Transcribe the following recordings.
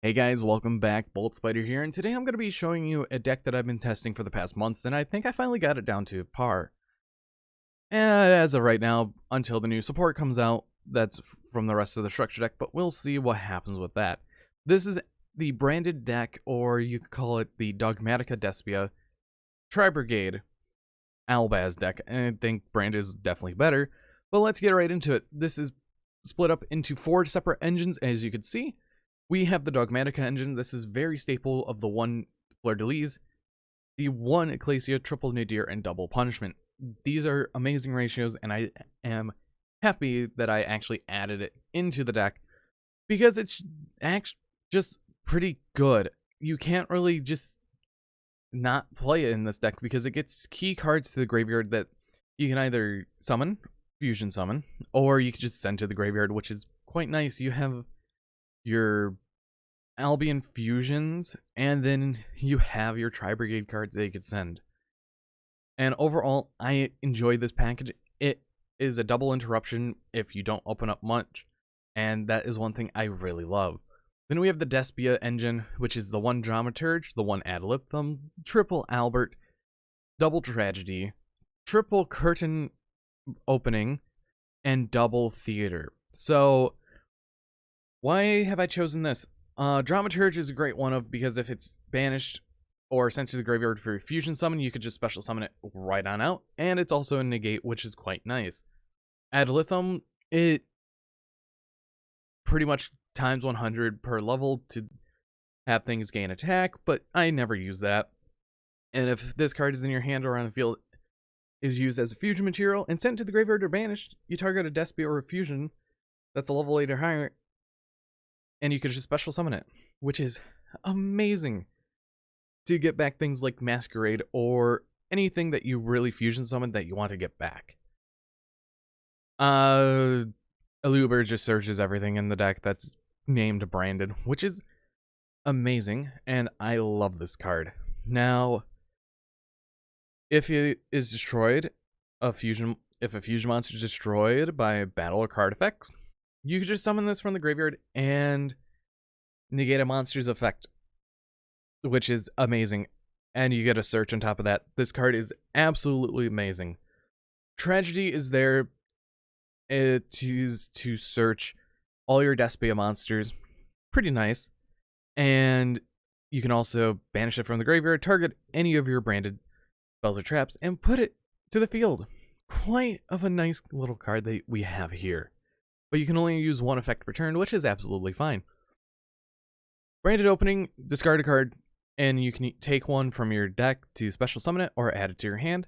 Hey guys, welcome back. Bolt Spider here, and today I'm going to be showing you a deck that I've been testing for the past months, and I think I finally got it down to par. As of right now, until the new support comes out, that's from the rest of the structure deck, but we'll see what happens with that. This is the branded deck, or you could call it the Dogmatika Despia Tri-Brigade Albaz deck, and I think brand is definitely better, but let's get right into it. This is split up into 4 separate engines, as you can see. We have the Dogmatika engine. This is very staple of the one Fleur-de-Lis, the one Ecclesia, triple Nadir, and double Punishment. These are amazing ratios, and I am happy that I actually added it into the deck because it's just pretty good. You can't really just not play it in this deck because it gets key cards to the graveyard that you can either summon, fusion summon, or you can just send to the graveyard, which is quite nice. You have your Albion fusions, and then you have your Tri-Brigade cards that you could send. And overall, I enjoy this package. It is a double interruption if you don't open up much, and that is one thing I really love. Then we have the Despia engine, which is the one Dramaturge, the one Adolithum, triple Albert, double Tragedy, triple Curtain Opening, and double Theater. So why have I chosen this? Dramaturge is a great one because if it's banished or sent to the graveyard for a fusion summon, you could just special summon it right on out, and it's also a negate, which is quite nice. Adolithum, it pretty much times 100 per level to have things gain attack, but I never use that. And if this card is in your hand or on the field, is used as a fusion material and sent to the graveyard or banished, you target a Despia or a fusion that's a level 8 or higher, and you could just special summon it, which is amazing to get back things like Masquerade or anything that you really fusion summoned that you want to get back. Aluber just searches everything in the deck that's named Branded, which is amazing, and I love this card. Now, if it is destroyed, if a fusion monster is destroyed by battle or card effects, you could just summon this from the graveyard and negate a monster's effect, which is amazing. And you get a search on top of that. This card is absolutely amazing. Tragedy is there to use to search all your Despia monsters. Pretty nice. And you can also banish it from the graveyard, target any of your branded spells or traps, and put it to the field. Quite of a nice little card that we have here. But you can only use one effect per turn, which is absolutely fine. Branded Opening, discard a card, and you can take one from your deck to special summon it or add it to your hand.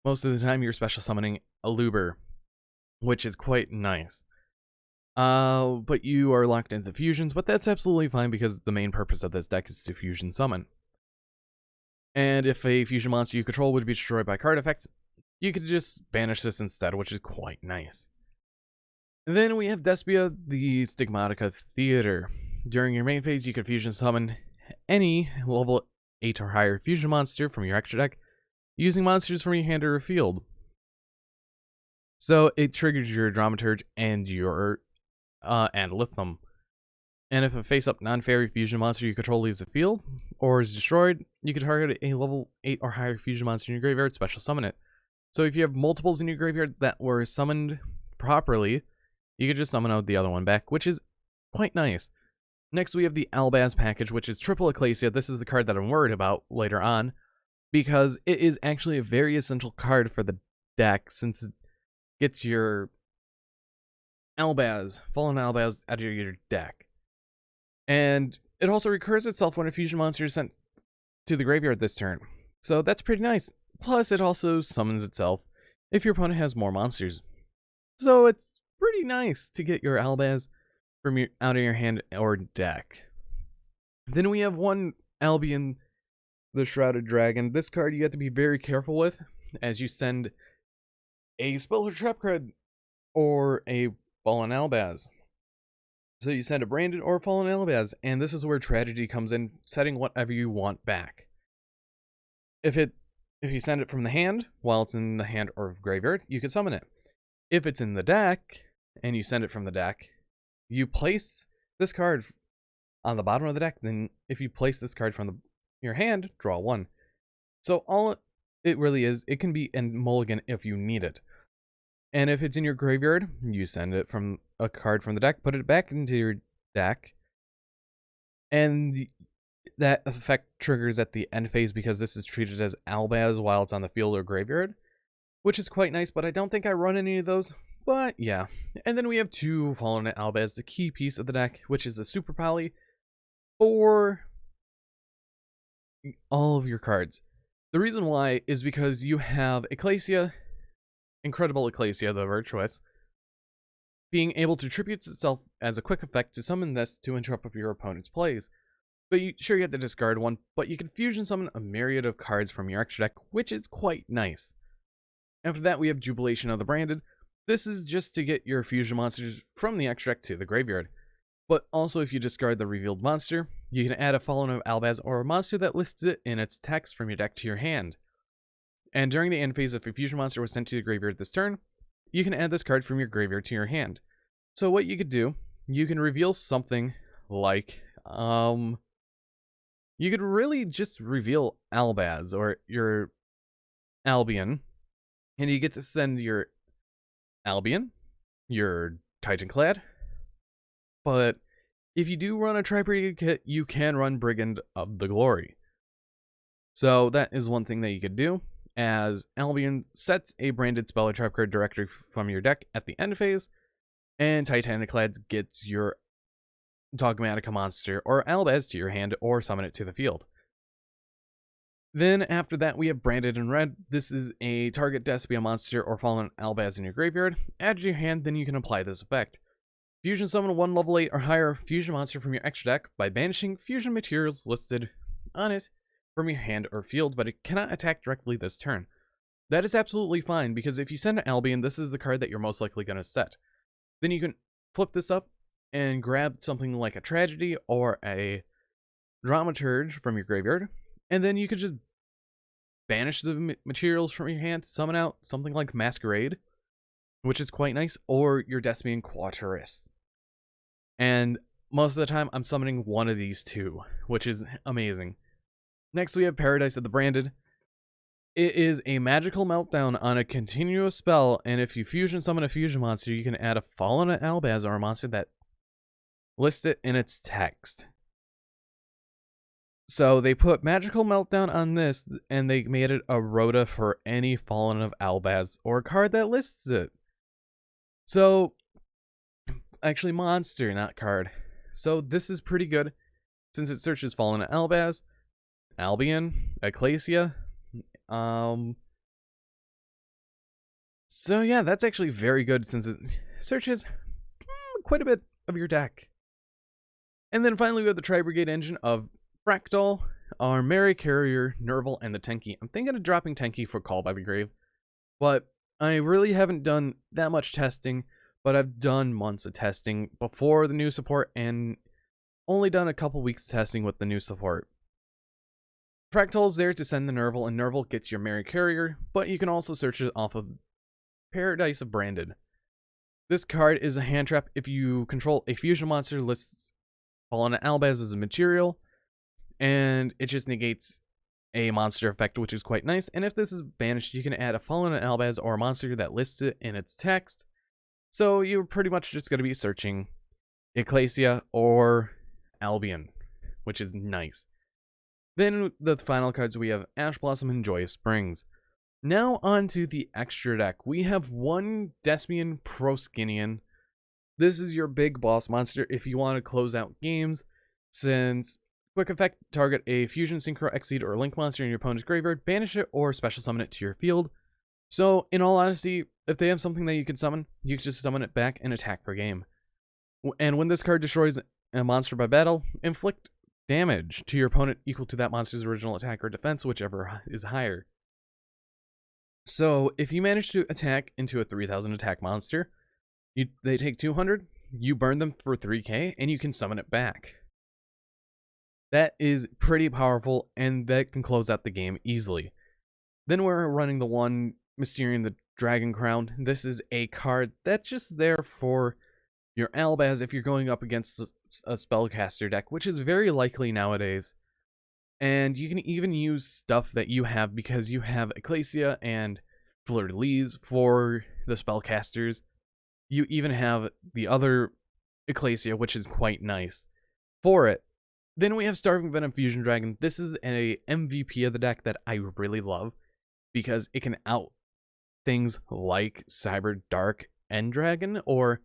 Most of the time you're special summoning Aluber, which is quite nice. But you are locked into fusions, but that's absolutely fine because the main purpose of this deck is to fusion summon. And if a fusion monster you control would be destroyed by card effects, you could just banish this instead, which is quite nice. And then we have Despia, the Stigmatica Theater. During your main phase, you can fusion summon any level 8 or higher fusion monster from your extra deck using monsters from your hand or field. So it triggers your Dramaturge and your Adolithum. And if a face-up non-fairy fusion monster you control leaves the field or is destroyed, you can target a level 8 or higher fusion monster in your graveyard, special summon it. So if you have multiples in your graveyard that were summoned properly, you could just summon out the other one back, which is quite nice. Next, we have the Albaz package, which is triple Ecclesia. This is the card that I'm worried about later on, because it is actually a very essential card for the deck, since it gets your Albaz, Fallen Albaz, out of your deck. And it also recurs itself when a fusion monster is sent to the graveyard this turn. So that's pretty nice. Plus, it also summons itself if your opponent has more monsters. So it's pretty nice to get your Albaz from out of your hand or deck. Then we have one Albion, the Shrouded Dragon. This card you have to be very careful with as you send a spell or trap card or a Fallen Albaz. So you send a Branded or Fallen Albaz, and this is where Tragedy comes in, setting whatever you want back. If you send it from the hand while it's in the hand or graveyard, you can summon it. If it's in the deck and you send it from the deck, you place this card on the bottom of the deck, then if you place this card from your hand, draw 1. So all it really is, it can be a mulligan if you need it. And if it's in your graveyard, you send it from a card from the deck, put it back into your deck, and that effect triggers at the end phase because this is treated as Albaz while it's on the field or graveyard, which is quite nice, but I don't think I run any of those. But yeah. And then we have 2 Fallen Albaz, the key piece of the deck, which is a Super Poly for all of your cards. The reason why is because you have Ecclesia, Incredible Ecclesia, the Virtuous, being able to tribute itself as a quick effect to summon this to interrupt your opponent's plays. But you have to discard 1, but you can fusion summon a myriad of cards from your extra deck, which is quite nice. After that, we have Jubilation of the Branded. This is just to get your fusion monsters from the extra deck to the graveyard. But also, if you discard the revealed monster, you can add a Fallen of Albaz or a monster that lists it in its text from your deck to your hand. And during the end phase, if a fusion monster was sent to the graveyard this turn, you can add this card from your graveyard to your hand. So what you could do, you can reveal something like, you could really just reveal Albaz or your Albion, and you get to send your Albion, your Titanclad. But if you do run a Tri-Brigade kit, you can run Brigand of the Glory. So that is one thing that you could do, as Albion sets a branded spell or trap card directly from your deck at the end phase, and Titaniclad gets your Dogmatika monster or Albaz to your hand or summon it to the field. Then after that, we have Branded in Red. This is a target Despia monster or Fallen Albaz in your graveyard. Add to your hand, then you can apply this effect. Fusion summon 1 level 8 or higher fusion monster from your extra deck by banishing fusion materials listed on it from your hand or field, but it cannot attack directly this turn. That is absolutely fine, because if you send an Albion, this is the card that you're most likely going to set. Then you can flip this up and grab something like a Tragedy or a Dramaturge from your graveyard, and then you can just banish the materials from your hand to summon out something like Masquerade, which is quite nice, or your Despian Quaterist. And most of the time, I'm summoning one of these 2, which is amazing. Next, we have Paradise of the Branded. It is a magical meltdown on a continuous spell, and if you fusion summon a fusion monster, you can add a Fallen Albaz or a monster that lists it in its text. So they put Magical Meltdown on this, and they made it a Rhoda for any Fallen of Albaz or a card that lists it. So, actually monster, not card. So this is pretty good, since it searches Fallen of Albaz, Albion, Ecclesia. So yeah, that's actually very good, since it searches quite a bit of your deck. And then finally we have the Tri-Brigade engine of Fractal, our Mary Carrier, Nerval, and the Tenki. I'm thinking of dropping Tenki for Call by the Grave, but I really haven't done that much testing, but I've done months of testing before the new support and only done a couple weeks of testing with the new support. Fractal is there to send the Nerval, and Nerval gets your Mary Carrier, but you can also search it off of Paradise of Branded. This card is a hand trap if you control a fusion monster lists Fallen Albaz as a material, and it just negates a monster effect, which is quite nice. And if this is banished, you can add a Fallen Albaz or a monster that lists it in its text. So you're pretty much just going to be searching Ecclesia or Albion, which is nice. Then the final cards, we have Ash Blossom and Joyous Springs. Now on to the extra deck. We have 1 Despian Proskinian. This is your big boss monster if you want to close out games, since quick effect, target a Fusion, Synchro, Exceed, or Link monster in your opponent's graveyard, banish it, or special summon it to your field. So, in all honesty, if they have something that you can summon, you can just summon it back and attack per game. And when this card destroys a monster by battle, inflict damage to your opponent equal to that monster's original attack or defense, whichever is higher. So, if you manage to attack into a 3000 attack monster, they take 200, you burn them for 3k, and you can summon it back. That is pretty powerful, and that can close out the game easily. Then we're running the 1 Mysterian the Dragon Crown. This is a card that's just there for your Albaz if you're going up against a spellcaster deck, which is very likely nowadays. And you can even use stuff that you have because you have Ecclesia and Fleur-de-Lis for the spellcasters. You even have the other Ecclesia, which is quite nice for it. Then we have Starving Venom Fusion Dragon. This is a MVP of the deck that I really love because it can out things like Cyber Dark End Dragon or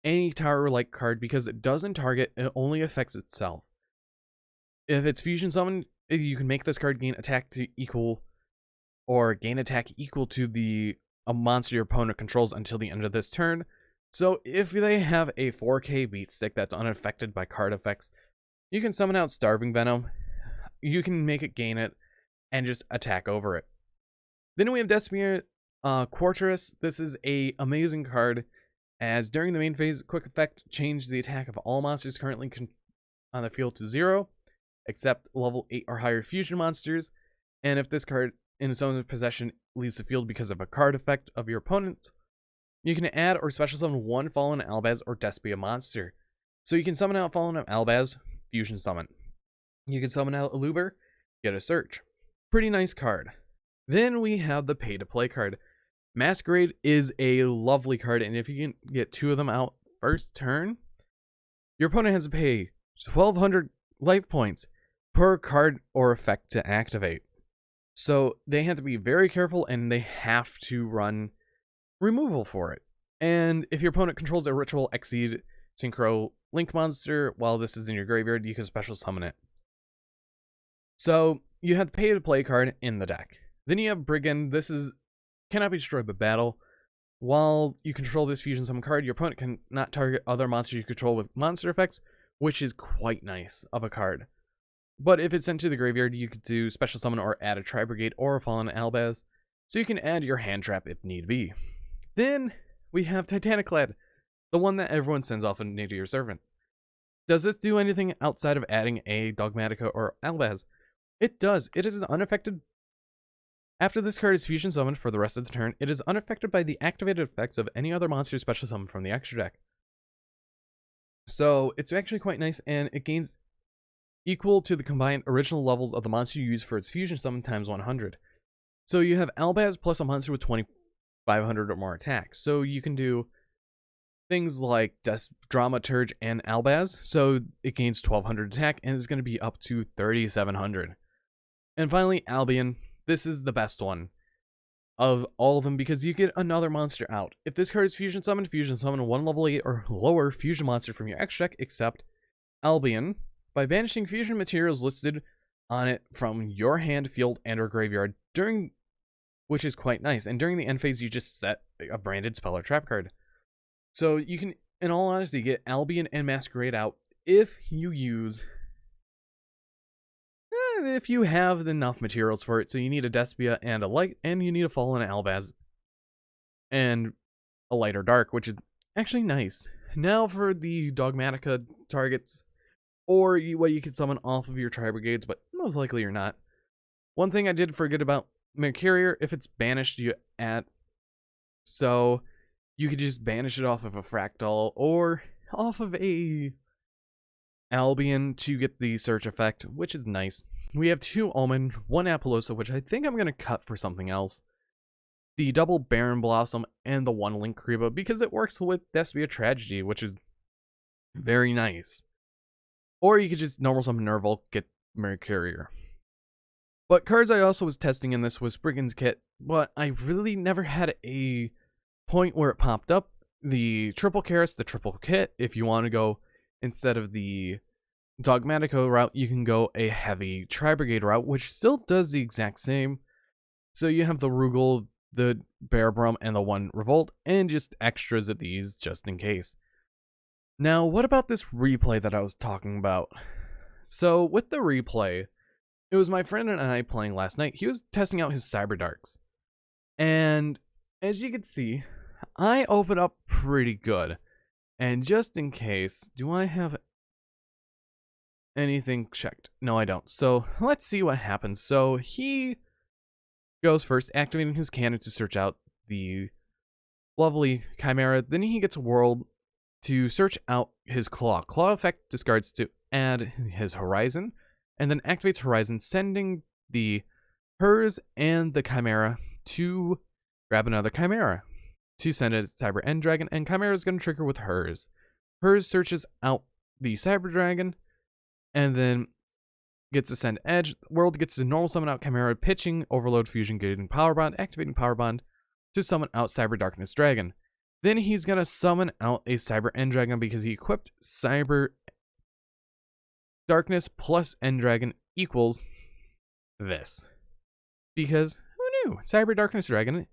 any tower-like card because it doesn't target, it only affects itself. If it's Fusion Summon, you can make this card gain attack to equal or gain attack equal to a monster your opponent controls until the end of this turn. So if they have a 4K beat stick that's unaffected by card effects, you can summon out Starving Venom, you can make it gain it, and just attack over it. Then we have Despia Quarterus. This is a amazing card, as during the main phase, quick effect changes the attack of all monsters currently on the field to 0, except level 8 or higher fusion monsters, and if this card in its own possession leaves the field because of a card effect of your opponent, you can add or special summon one Fallen Albaz or Despia monster. So you can summon out Fallen Albaz, Fusion Summon. You can summon out Aluber, get a search. Pretty nice card. Then we have the pay-to-play card. Masquerade is a lovely card, and if you can get 2 of them out first turn, your opponent has to pay 1,200 life points per card or effect to activate. So they have to be very careful, and they have to run removal for it. And if your opponent controls a Ritual Exceed Synchro Link monster while this is in your graveyard, you can special summon it. So you have the pay-to-play card in the deck. Then you have Brigand. This is cannot be destroyed by battle. While you control this fusion summon card, your opponent can not target other monsters you control with monster effects, which is quite nice of a card. But if it's sent to the graveyard, you could do special summon or add a Tri-Brigade or a Fallen Albaz, so you can add your hand trap if need be. Then we have Titaniclad, the one that everyone sends off into your servant. Does this do anything outside of adding a Dogmatika or Albaz? It does. It is unaffected. After this card is fusion summoned for the rest of the turn, it is unaffected by the activated effects of any other monster special summon from the extra deck. So it's actually quite nice, and it gains equal to the combined original levels of the monster you use for its fusion summon times 100. So you have Albaz plus a monster with 2,500 or more attack. So you can do things like Dramaturge and Albaz. So it gains 1,200 attack and is going to be up to 3,700. And finally, Albion. This is the best one of all of them because you get another monster out. If this card is fusion summon one level 8 or lower fusion monster from your extra deck except Albion by banishing fusion materials listed on it from your hand, field, and or graveyard which is quite nice. And during the end phase, you just set a branded spell or trap card. So you can, in all honesty, get Albion and Masquerade out if you use... if you have enough materials for it. So you need a Despia and a light, and you need a Fallen Albaz and a light or dark, which is actually nice. Now for the Dogmatika targets, or what you can summon off of your Tri-Brigades, but most likely you're not. One thing I did forget about Mercurier, if it's banished, so you could just banish it off of a Fractal or off of a Albion to get the search effect, which is nice. We have 2 Almond, 1 Apollosa, which I think I'm going to cut for something else. The double Baron Blossom and the 1 Link Kriba because it works with Despia Tragedy, which is very nice. Or you could just normal summon Nerval, get Mercurier. But cards I also was testing in this was Brigand's Kit, but I really never had a point where it popped up. The triple Karis, the triple Kit, if you want to go instead of the Dogmatika route, you can go a heavy Tri-Brigade route, which still does the exact same. So you have the Rugal, the Bearbrum, and the 1 Revolt, and just extras of these just in case. Now, what about this replay that I was talking about? So with the replay, it was my friend and I playing last night. He was testing out his Cyber Darks. And as you can see, I open up pretty good. And just in case, do I have anything checked? No, I don't. So let's see what happens. So he goes first, activating his cannon to search out the lovely Chimera. Then he gets a World to search out his Claw. Claw effect discards to add his Horizon, and then activates Horizon, sending the hers and the Chimera to grab another Chimera to send a Cyber End Dragon, and Chimera is going to trigger with hers. Hers searches out the Cyber Dragon, and then gets to send Edge. World gets to normal summon out Chimera, pitching Overload Fusion, getting Power Bond, activating Power Bond to summon out Cyber Darkness Dragon. Then he's going to summon out a Cyber End Dragon because he equipped Cyber Darkness plus End Dragon equals this. Because who knew? Cyber Darkness Dragon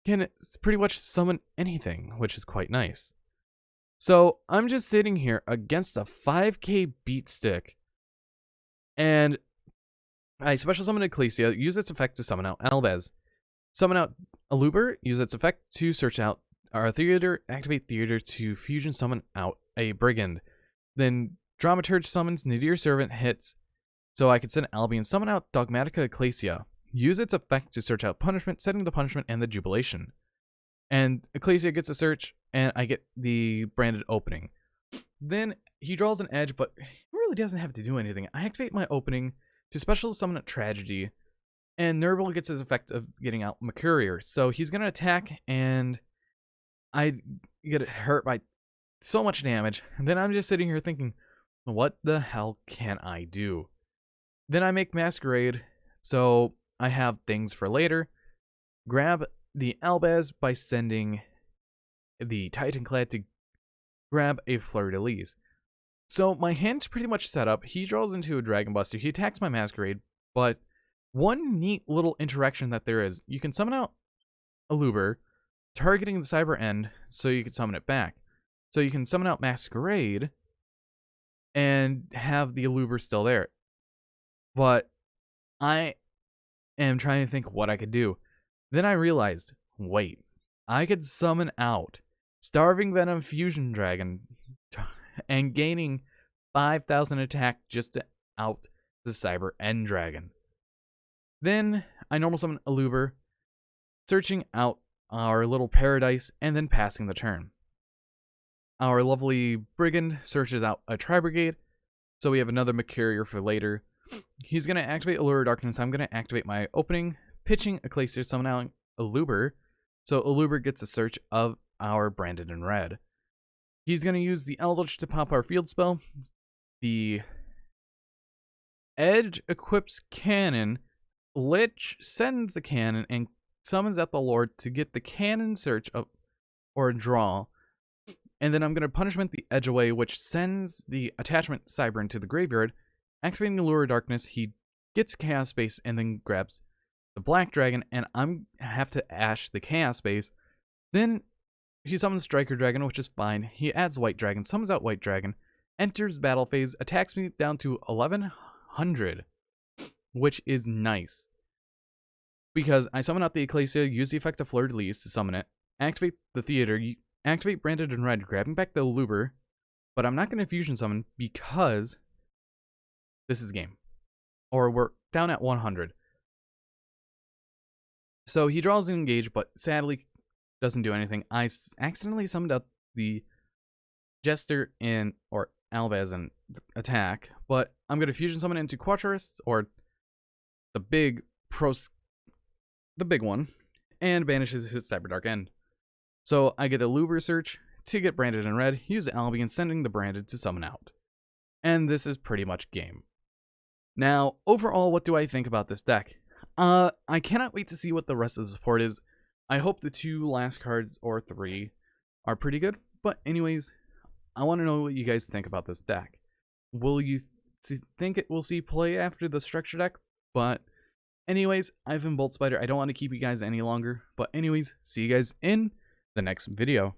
can pretty much summon anything, which is quite nice. So I'm just sitting here against a 5k beat stick, and I special summon Ecclesia, use its effect to summon out Albaz. Summon out Aluber, use its effect to search out our Theater, activate Theater to fusion summon out a Brigand. Then Dramaturge summons Nadir Servant, hits, so I could send Albion, summon out Dogmatika Ecclesia. Use its effect to search out Punishment, setting the Punishment and the Jubilation. And Ecclesia gets a search, and I get the branded opening. Then he draws an Edge, but he really doesn't have to do anything. I activate my opening to special summon a Tragedy, and Nerval gets his effect of getting out Mercurier. So he's going to attack, and I get hurt by so much damage. And then I'm just sitting here thinking, what the hell can I do? Then I make Masquerade, so I have things for later. Grab the Albaz by sending the Titanclad to grab a Fleur-de-Lis. So my hand's pretty much set up. He draws into a Dragon Buster. He attacks my Masquerade, but one neat little interaction that there is, you can summon out Aluber, targeting the Cyber End, so you can summon it back. So you can summon out Masquerade and have the Aluber still there. But I am trying to think what I could do. Then I realized, wait, I could summon out Starving Venom Fusion Dragon and gaining 5,000 attack just to out the Cyber End Dragon. Then I normal summon Aluber, searching out our little Paradise, and then passing the turn. Our lovely Brigand searches out a Tri-Brigade, so we have another Mercurier for later. He's going to activate Allure Darkness. I'm going to activate my opening, pitching Ecclesia, summon out Aluber, so Aluber gets a search of our Branded in Red. He's going to use the Eldritch to pop our field spell. The Edge equips Cannon. Lich sends the Cannon and summons out the Lord to get the Cannon search of, or draw. And then I'm going to Punishment the Edge away, which sends the attachment Cyber into the graveyard. Activating the Lure of Darkness, he gets Chaos Space and then grabs the Black Dragon, and I'm have to Ash the Chaos Space. Then he summons Striker Dragon, which is fine. He adds White Dragon, summons out White Dragon, enters battle phase, attacks me down to 1100, which is nice. Because I summon out the Ecclesia, use the effect of Fleur-de-Lis to summon it, activate the Theater, activate Branded in Red, grabbing back the Aluber, but I'm not going to fusion summon because this is game. Or we're down at 100. So he draws an Engage, but sadly doesn't do anything. I accidentally summoned out the Jester in, or Albaz in attack, but I'm going to fusion summon into Quattrus, or the big one, and banishes his Cyber Dark End. So I get a Aluber search to get Branded in Red, use Albion, sending the Branded to summon out. And this is pretty much game. Now, overall, what do I think about this deck? I cannot wait to see what the rest of the support is. I hope the 2 last cards, or 3, are pretty good. But anyways, I want to know what you guys think about this deck. Will you think it will see play after the structure deck? But anyways, I've been Bolt Spider. I don't want to keep you guys any longer. But anyways, see you guys in the next video.